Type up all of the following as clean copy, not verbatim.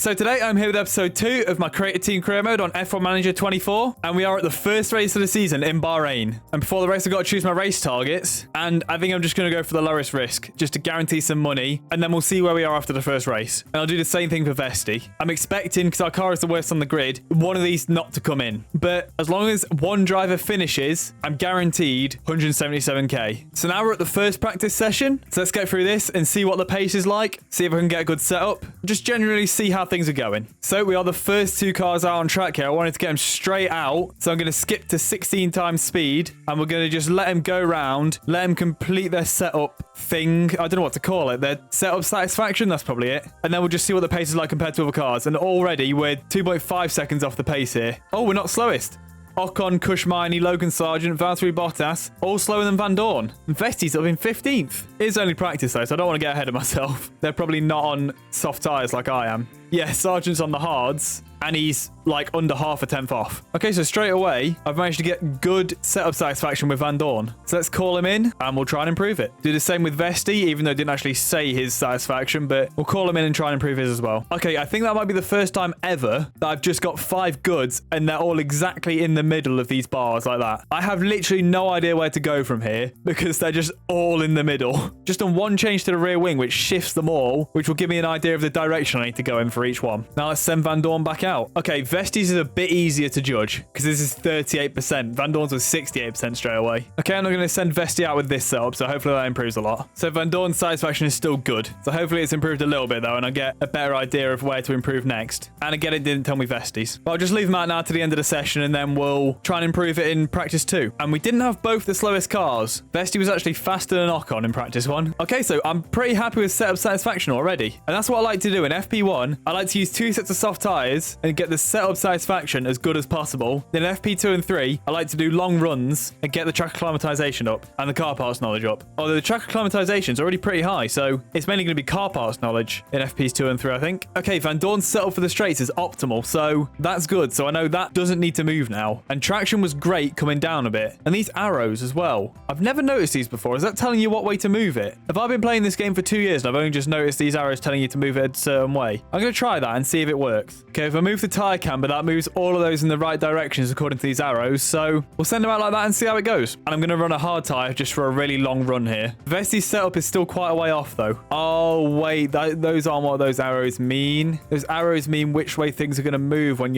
So today I'm here with episode 2 of my creative team career mode on F1 Manager 24, and we are at the first race of the season in Bahrain. And before the race I've got to choose my race targets, and I think I'm just going to go for the lowest risk, just to guarantee some money, and then we'll see where we are after the first race. And I'll do the same thing for Vesti. I'm expecting, because our car is the worst on the grid, one of these not to come in. But as long as one driver finishes, I'm guaranteed 177k. So now we're at the first practice session, so let's get through this and see what the pace is like, see if I can get a good setup, just generally see how things are going. So we are the first two cars out on track here. I wanted to get them straight out, so I'm going to skip to 16 times speed, and we're going to just let them go round, let them complete their setup thing. I don't know what to call it. Their setup satisfaction, that's probably it. And then we'll just see what the pace is like compared to other cars. And already we're 2.5 seconds off the pace here. Oh, we're not slowest. Ocon, Kushmini, Logan Sargent, Valtteri Bottas, all slower than Van Dorn. And Vesti's up in 15th. It's only practice though, so I don't want to get ahead of myself. They're probably not on soft tyres like I am. Yeah, Sargent's on the hards, and he's like under half a tenth off. Okay, so straight away, I've managed to get good setup satisfaction with Van Dorn. So let's call him in, and we'll try and improve it. Do the same with Vesti, even though I didn't actually say his satisfaction, but we'll call him in and try and improve his as well. Okay, I think that might be the first time ever that I've just got 5 goods, and they're all exactly in the middle of these bars like that. I have literally no idea where to go from here, because they're just all in the middle. Just on one change to the rear wing, which shifts them all, which will give me an idea of the direction I need to go in for each one. Now let's send Van Dorn back out. Okay, Vesti's is a bit easier to judge because this is 38%. Van Dorn's was 68% straight away. Okay, I'm not going to send Vesti out with this setup, so hopefully that improves a lot. So Van Dorn's satisfaction is still good. So hopefully it's improved a little bit though, and I get a better idea of where to improve next. And again, it didn't tell me Vesti's. But I'll just leave them out now to the end of the session, and then we'll try and improve it in practice 2. And we didn't have both the slowest cars. Vesti was actually faster than Ocon in practice 1. Okay, so I'm pretty happy with setup satisfaction already. And that's what I like to do in FP1. I like to use 2 sets of soft tyres and get the setup satisfaction as good as possible. Then FP2 and 3, I like to do long runs and get the track acclimatization up and the car parts knowledge up. Although the track acclimatization is already pretty high, so it's mainly going to be car parts knowledge in FPs 2 and 3, I think. Okay, Van Dorn's setup for the straights is optimal, so that's good. So I know that doesn't need to move now. And traction was great coming down a bit. And these arrows as well. I've never noticed these before. Is that telling you what way to move it? Have I been playing this game for 2 years and I've only just noticed these arrows telling you to move it a certain way? I'm going to try that and see if it works. Okay, if I move the tire camber, that moves all of those in the right directions according to these arrows. So we'll send them out like that and see how it goes. And I'm going to run a hard tire just for a really long run here. Vesti's setup is still quite a way off though. Oh, wait, those aren't what those arrows mean. Those arrows mean which way things are going to move when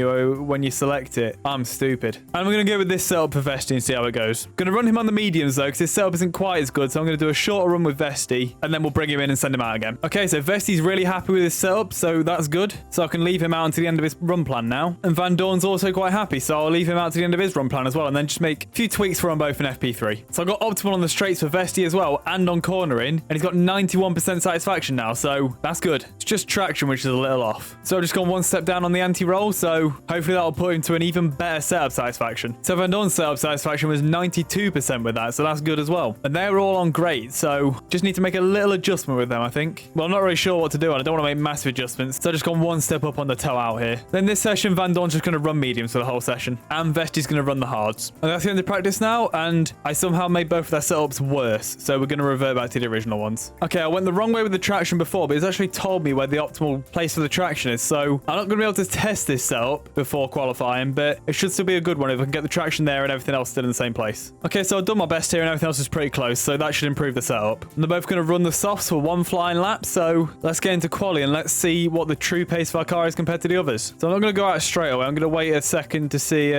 you select it. I'm stupid. And I'm going to go with this setup for Vesti and see how it goes. I'm going to run him on the mediums though, because his setup isn't quite as good. So I'm going to do a shorter run with Vesti, and then we'll bring him in and send him out again. Okay, so Vesti's really happy with his setup, so that's good. So I can leave him out until the end of his run plan now. And Van Dorn's also quite happy, so I'll leave him out to the end of his run plan as well, and then just make a few tweaks for them both in FP3. So I got optimal on the straights for Vesti as well, and on cornering, and he's got 91% satisfaction now, so that's good. It's just traction, which is a little off. So I've just gone one step down on the anti-roll, so hopefully that'll put him to an even better setup satisfaction. So Van Dorn's setup satisfaction was 92% with that, so that's good as well. And they're all on great, so just need to make a little adjustment with them, I think. Well, I'm not really sure what to do, and I don't want to make massive adjustments, so I've just gone one step up on the toe out here. Then this session, Van Dorn's just going to run mediums for the whole session, and Vesti's going to run the hards. And that's the end of practice now, and I somehow made both of their setups worse, so we're going to revert back to the original ones. Okay, I went the wrong way with the traction before, but it's actually told me where the optimal place for the traction is, so I'm not going to be able to test this setup before qualifying, but it should still be a good one if I can get the traction there and everything else still in the same place. Okay, so I've done my best here and everything else is pretty close, so that should improve the setup. And they're both going to run the softs for one flying lap, so let's get into quali and let's see what the true pace of our car is compared to the others. So I'm not going to go out straight away. I'm going to wait a second to see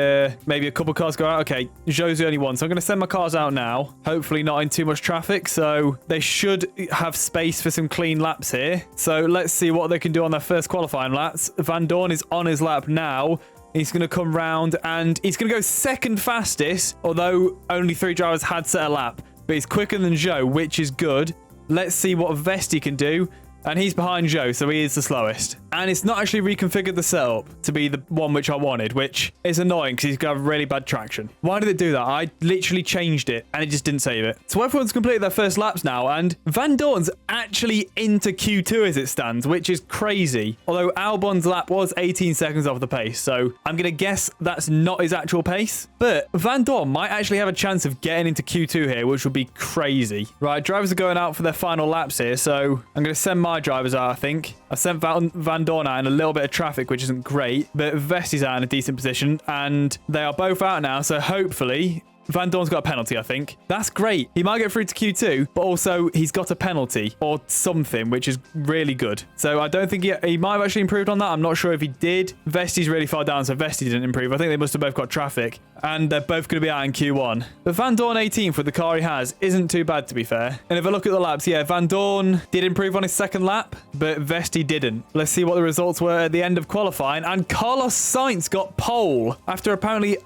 maybe a couple cars go out. Okay, Zhou's the only one, so I'm going to send my cars out now. Hopefully not in too much traffic, so they should have space for some clean laps here. So let's see what they can do on their first qualifying laps. Van Dorn is on his lap now. He's going to come round and he's going to go second fastest, although only 3 drivers had set a lap. But he's quicker than Zhou, which is good. Let's see what Vesti can do. And he's behind Zhou, so he is the slowest. And it's not actually reconfigured the setup to be the one which I wanted, which is annoying because he's got really bad traction. Why did it do that? I literally changed it and it just didn't save it. So everyone's completed their first laps now, and Van Dorn's actually into Q2 as it stands, which is crazy. Although Albon's lap was 18 seconds off the pace, so I'm going to guess that's not his actual pace. But Van Dorn might actually have a chance of getting into Q2 here, which would be crazy. Right, drivers are going out for their final laps here, so I'm going to send my my drivers out, I think. I sent Van Dorn out in a little bit of traffic, which isn't great, but Vesti's out in a decent position, and they are both out now, so hopefully Van Dorn's got a penalty, I think. That's great. He might get through to Q2, but also he's got a penalty or something, which is really good. So I don't think he might have actually improved on that. I'm not sure if he did. Vesti's really far down, so Vesti didn't improve. I think they must have both got traffic, and they're both going to be out in Q1. But Van Dorn 18th with the car he has isn't too bad, to be fair. And if I look at the laps, yeah, Van Dorn did improve on his second lap, but Vesti didn't. Let's see what the results were at the end of qualifying. And Carlos Sainz got pole after apparently...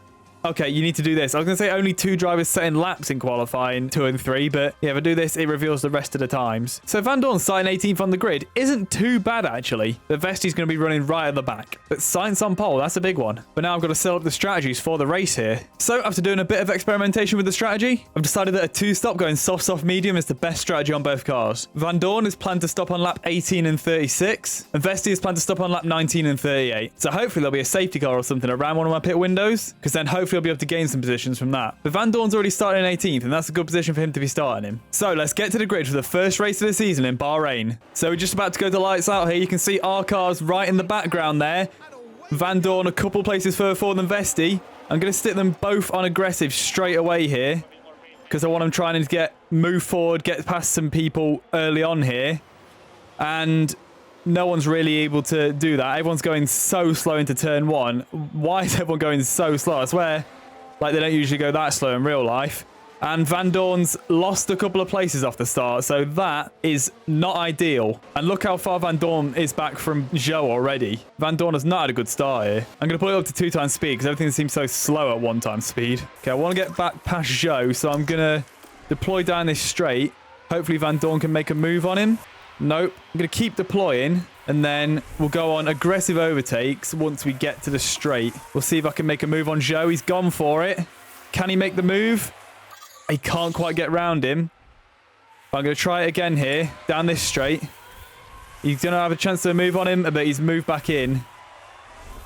Okay, you need to do this. I was going to say only 2 drivers setting laps in qualifying 2 and 3, but yeah, if I do this, it reveals the rest of the times. So Van Dorn starting 18th on the grid isn't too bad, actually. But Vesti's going to be running right at the back. But Sainz on pole, that's a big one. But now I've got to set up the strategies for the race here. So after doing a bit of experimentation with the strategy, I've decided that a 2-stop going soft, medium is the best strategy on both cars. Van Dorn is planned to stop on lap 18 and 36, and Vesti is planned to stop on lap 19 and 38. So hopefully there'll be a safety car or something around one of my pit windows, because then hopefully I'll be able to gain some positions from that. But Van Dorn's already starting in 18th, and that's a good position for him to be starting in. So let's get to the grid for the first race of the season in Bahrain. So we're just about to go to lights out here. You can see our cars right in the background there. Van Dorn a couple places further forward than Vesti. I'm going to stick them both on aggressive straight away here, because I want them trying to move forward, get past some people early on here. And no one's really able to do that. Everyone's going so slow into turn 1. Why is everyone going so slow? I swear, like, they don't usually go that slow in real life. And Van Dorn's lost a couple of places off the start, so that is not ideal. And look how far Van Dorn is back from Joe already. Van Dorn has not had a good start here. I'm going to put it up to 2 times speed, because everything seems so slow at 1 time speed. Okay, I want to get back past Joe, so I'm going to deploy down this straight. Hopefully Van Dorn can make a move on him. Nope. I'm going to keep deploying, and then we'll go on aggressive overtakes once we get to the straight. We'll see if I can make a move on Joe. He's gone for it. Can he make the move? He can't quite get round him. I'm going to try it again here, down this straight. He's going to have a chance to move on him, but he's moved back in.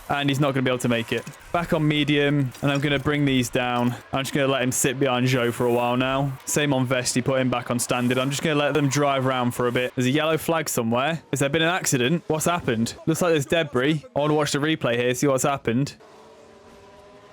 And he's not going to be able to make it. Back on medium, and I'm going to bring these down. I'm just going to let him sit behind Joe for a while now. Same on Vesti, put him back on standard. I'm just going to let them drive around for a bit. There's a yellow flag somewhere. Has there been an accident? What's happened? Looks like there's debris. I want to watch the replay here, see what's happened.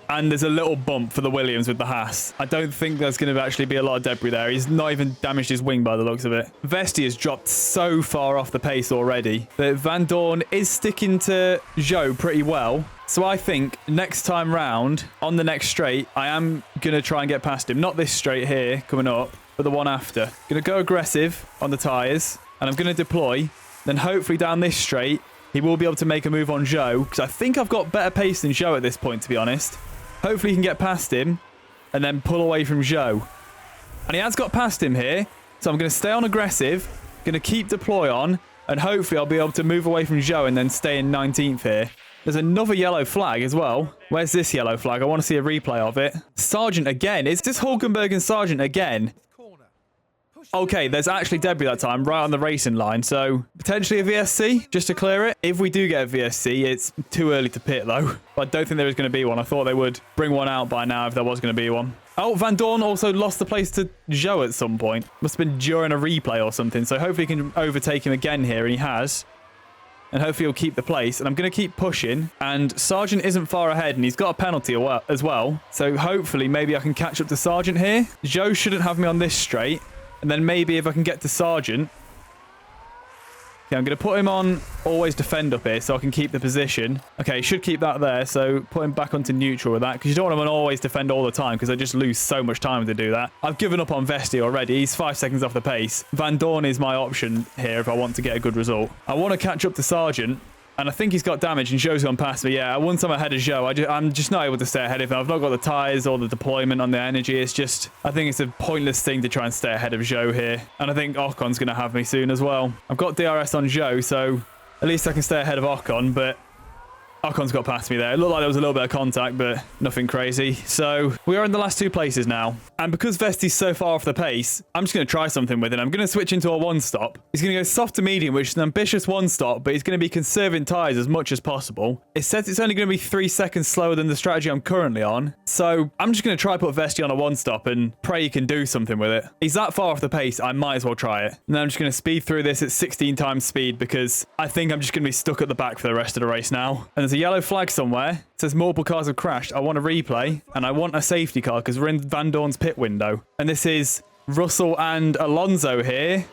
And there's a little bump for the Williams with the Haas. I don't think there's going to actually be a lot of debris there. He's not even damaged his wing by the looks of it. Vesti has dropped so far off the pace already. But Van Dorn is sticking to Joe pretty well. So I think next time round, on the next straight, I am going to try and get past him. Not this straight here coming up, but the one after. Going to go aggressive on the tyres. And I'm going to deploy. Then hopefully down this straight, he will be able to make a move on Joe. Because I think I've got better pace than Joe at this point, to be honest. Hopefully he can get past him and then pull away from Joe. And he has got past him here. So I'm going to stay on aggressive. Going to keep deploy on. And hopefully I'll be able to move away from Joe and then stay in 19th here. There's another yellow flag as well. Where's this yellow flag? I want to see a replay of it. Sargent again. Is this Hulkenberg and Sargent again? Okay, there's actually debris that time right on the racing line. So potentially a VSC just to clear it. If we do get a VSC, it's too early to pit though. I don't think there is going to be one. I thought they would bring one out by now if there was going to be one. Oh, Van Dorn also lost the place to Joe at some point. Must have been during a replay or something. So hopefully he can overtake him again here, and he has. And hopefully he'll keep the place. And I'm going to keep pushing. And Sargent isn't far ahead, and he's got a penalty as well. So hopefully maybe I can catch up to Sargent here. Joe shouldn't have me on this straight. And then maybe if I can get to Sargent. Yeah, I'm going to put him on always defend up here so I can keep the position. Okay, should keep that there. So put him back onto neutral with that, because you don't want him on always defend all the time, because I just lose so much time to do that. I've given up on Vesti already. He's 5 seconds off the pace. Van Dorn is my option here if I want to get a good result. I want to catch up to Sargent. And I think he's got damage, and Joe's gone past me. Yeah, once I'm ahead of Joe, I'm just not able to stay ahead of him. I've not got the tyres or the deployment on the energy. It's just, I think it's a pointless thing to try and stay ahead of Joe here. And I think Ocon's going to have me soon as well. I've got DRS on Joe, so at least I can stay ahead of Ocon, but Ocon's got past me there. It looked like there was a little bit of contact, but nothing crazy. So we are in the last two places now. And because Vesti's so far off the pace, I'm just going to try something with it. I'm going to switch into a one-stop. He's going to go soft to medium, which is an ambitious one-stop, but he's going to be conserving tyres as much as possible. It says it's only going to be 3 seconds slower than the strategy I'm currently on. So I'm just going to try put Vesti on a one-stop and pray he can do something with it. He's that far off the pace, I might as well try it. And then I'm just going to speed through this at 16 times speed because I think I'm just going to be stuck at the back for the rest of the race now. And there's a yellow flag somewhere. It says multiple cars have crashed. I want a replay and I want a safety car because we're in Van Dorn's pit window. And this is Russell and Alonso here.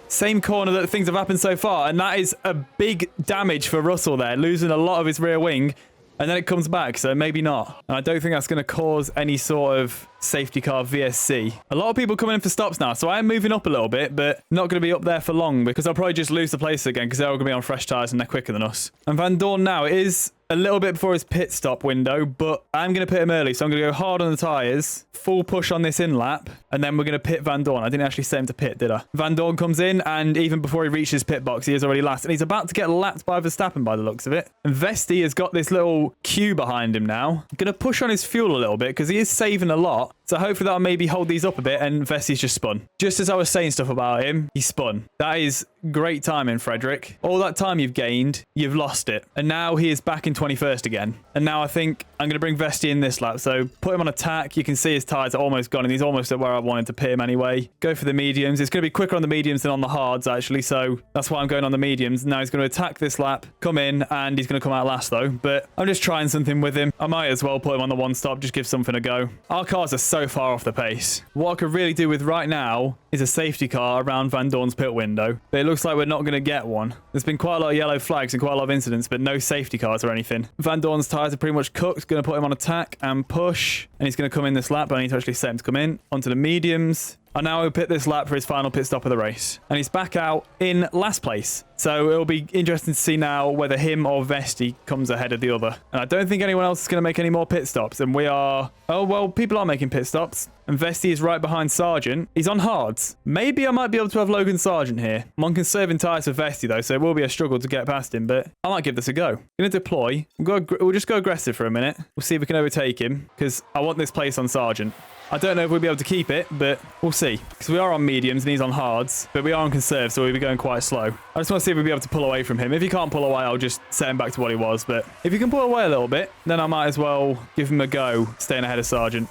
Same corner that things have happened so far. And that is a big damage for Russell there, losing a lot of his rear wing. And then it comes back, so maybe not. And I don't think that's going to cause any sort of safety car VSC. A lot of people coming in for stops now, so I am moving up a little bit, but not going to be up there for long because I'll probably just lose the place again because they're all going to be on fresh tyres and they're quicker than us. And Van Dorn now, it is a little bit before his pit stop window, but I'm going to pit him early, so I'm going to go hard on the tyres, full push on this in lap, and then we're going to pit Van Dorn. I didn't actually set him to pit, did I? Van Dorn comes in, and even before he reaches pit box, he is already last, and he's about to get lapped by Verstappen by the looks of it. And Vesti has got this little queue behind him now. Going to push on his fuel a little bit because he is saving a lot. So hopefully that'll maybe hold these up a bit, and Vesti's just spun. Just as I was saying stuff about him, he spun. That is great timing, Frederick. All that time you've gained, you've lost it. And now he is back in 21st again. And now I think I'm going to bring Vesti in this lap. So put him on attack. You can see his tyres are almost gone, and he's almost at where I wanted to pit him anyway. Go for the mediums. It's going to be quicker on the mediums than on the hards, actually. So that's why I'm going on the mediums. Now he's going to attack this lap, come in, and he's going to come out last, though. But I'm just trying something with him. I might as well put him on the one stop, just give something a go. Our cars are so far off the pace. What I could really do with right now is a safety car around Van Dorn's pit window. But it looks like we're not going to get one. There's been quite a lot of yellow flags and quite a lot of incidents, but no safety cars or anything. Van Dorn's tyres are pretty much cooked. Going to put him on attack and push. And he's going to come in this lap, but I need to actually set him to come in. Onto the mediums. And now he'll pit this lap for his final pit stop of the race. And he's back out in last place. So it'll be interesting to see now whether him or Vesti comes ahead of the other. And I don't think anyone else is going to make any more pit stops. And we are... Oh, well, people are making pit stops. And Vesti is right behind Sargent. He's on hards. Maybe I might be able to have Logan Sargent here. I'm on conserving tyres for Vesti, though, so it will be a struggle to get past him. But I might give this a go. I'm going to deploy. We'll just go aggressive for a minute. We'll see if we can overtake him. Because I want this place on Sargent. I don't know if we'll be able to keep it, but we'll see. Because we are on mediums and he's on hards, but we are on conserve, so we'll be going quite slow. I just want to see if we'll be able to pull away from him. If he can't pull away, I'll just set him back to what he was. But if he can pull away a little bit, then I might as well give him a go, staying ahead of Sargent.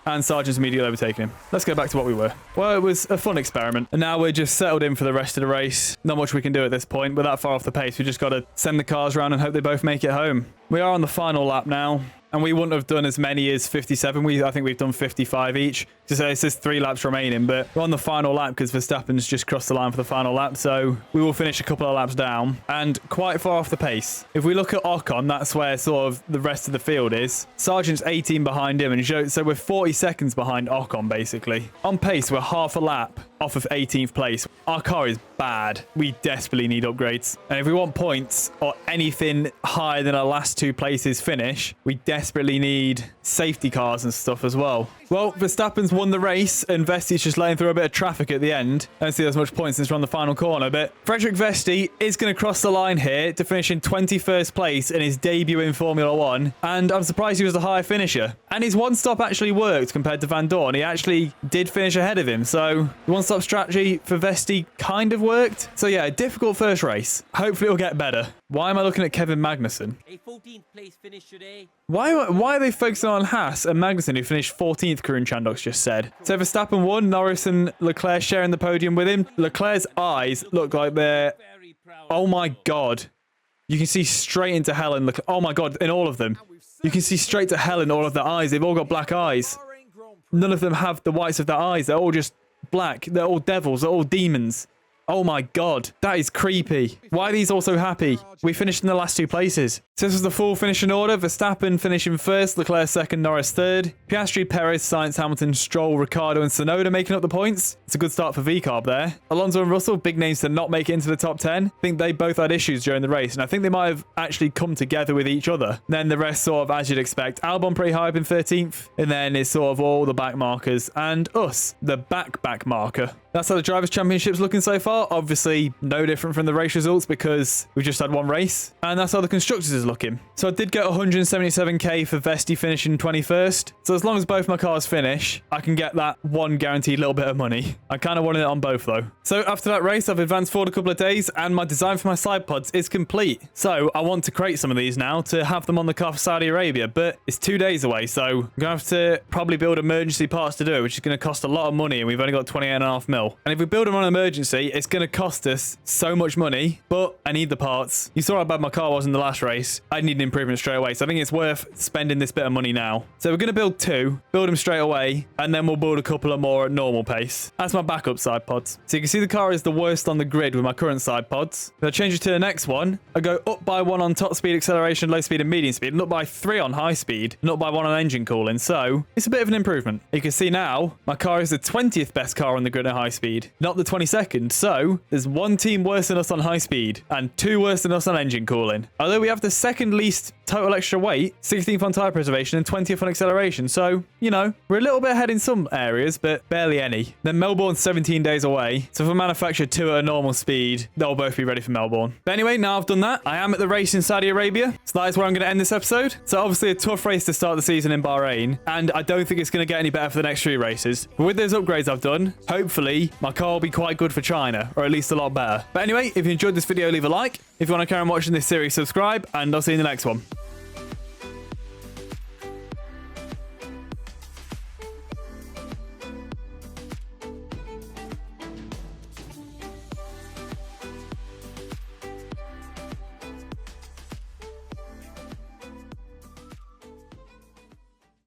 And Sargent's immediately overtaking him. Let's go back to what we were. Well, it was a fun experiment. And now we're just settled in for the rest of the race. Not much we can do at this point. We're that far off the pace. We just got to send the cars around and hope they both make it home. We are on the final lap now. And we wouldn't have done as many as 57. I think we've done 55 each. Just it says 3 laps remaining, but we're on the final lap because Verstappen's just crossed the line for the final lap. So we will finish a couple of laps down and quite far off the pace. If we look at Ocon, that's where sort of the rest of the field is. Sargent's 18 behind him, and so we're 40 seconds behind Ocon, basically. On pace, we're half a lap off of 18th place. Our car is bad. We desperately need upgrades. And if we want points or anything higher than our last 2 places finish, we desperately need safety cars and stuff as well. Well, Verstappen's won the race and Vesti's just laying through a bit of traffic at the end. I don't see as much points since we're on the final corner, but Frederick Vesti is going to cross the line here to finish in 21st place in his debut in Formula 1. And I'm surprised he was the higher finisher. And his one-stop actually worked compared to Van Dorn. He actually did finish ahead of him. So the one-stop strategy for Vesti kind of worked. So yeah, a difficult first race. Hopefully it'll get better. Why am I looking at Kevin Magnussen? A 14th place finish today. Why are they focusing on Haas and Magnussen, who finished 14th, Karun Chandok's just said? So Verstappen won, Norris and Leclerc sharing the podium with him. Leclerc's eyes look like they're... Oh my God. You can see straight into hell in Leclerc. Oh my God, in all of them. You can see straight to hell in all of their eyes. They've all got black eyes. None of them have the whites of their eyes. They're all just black. They're all devils. They're all demons. Oh my God, that is creepy. Why are these all so happy? We finished in the last 2 places. So this was the full finishing order. Verstappen finishing first, Leclerc second, Norris third. Piastri, Perez, Sainz, Hamilton, Stroll, Ricciardo and Tsunoda making up the points. it's a good start for VCarb there. Alonso and Russell, big names to not make it into the top 10. I think they both had issues during the race, and I think they might have actually come together with each other. Then the rest sort of, as you'd expect, Albon pretty high up in 13th, and then it's sort of all the back markers, and us, the back marker. That's how the Drivers' Championship's looking so far. Obviously, no different from the race results because we've just had one race. And that's how the Constructors is looking. So I did get 177k for Vesti finishing 21st. So as long as both my cars finish, I can get that one guaranteed little bit of money. I kind of wanted it on both though. So after that race, I've advanced forward a couple of days and my design for my side pods is complete. So I want to create some of these now to have them on the car for Saudi Arabia, but it's 2 days away. So I'm going to have to probably build emergency parts to do it, which is going to cost a lot of money. And we've only got 28.5 mil. And if we build them on emergency, it's going to cost us so much money, but I need the parts. You saw how bad my car was in the last race. I need an improvement straight away. So I think it's worth spending this bit of money now. So we're going to build 2, build them straight away, and then we'll build a couple of more at normal pace. That's my backup side pods. So you can see the car is the worst on the grid with my current side pods. If I change it to the next one, I go up by 1 on top speed, acceleration, low speed, and medium speed, and up by 3 on high speed, and up by 1 on engine cooling. So it's a bit of an improvement. You can see now my car is the 20th best car on the grid at high speed, not the 22nd. So there's one team worse than us on high speed and 2 worse than us on engine cooling. Although we have the second least total extra weight, 16th on tyre preservation and 20th on acceleration. So, you know, we're a little bit ahead in some areas, but barely any. Then Melbourne's 17 days away. So if I manufacture 2 at a normal speed, they'll both be ready for Melbourne. But anyway, now I've done that, I am at the race in Saudi Arabia. So that is where I'm going to end this episode. So obviously a tough race to start the season in Bahrain, and I don't think it's going to get any better for the next 3 races. But with those upgrades I've done, hopefully my car will be quite good for China, or at least a lot better. But anyway, if you enjoyed this video, leave a like. If you want to carry on watching this series, subscribe, and I'll see you in the next one.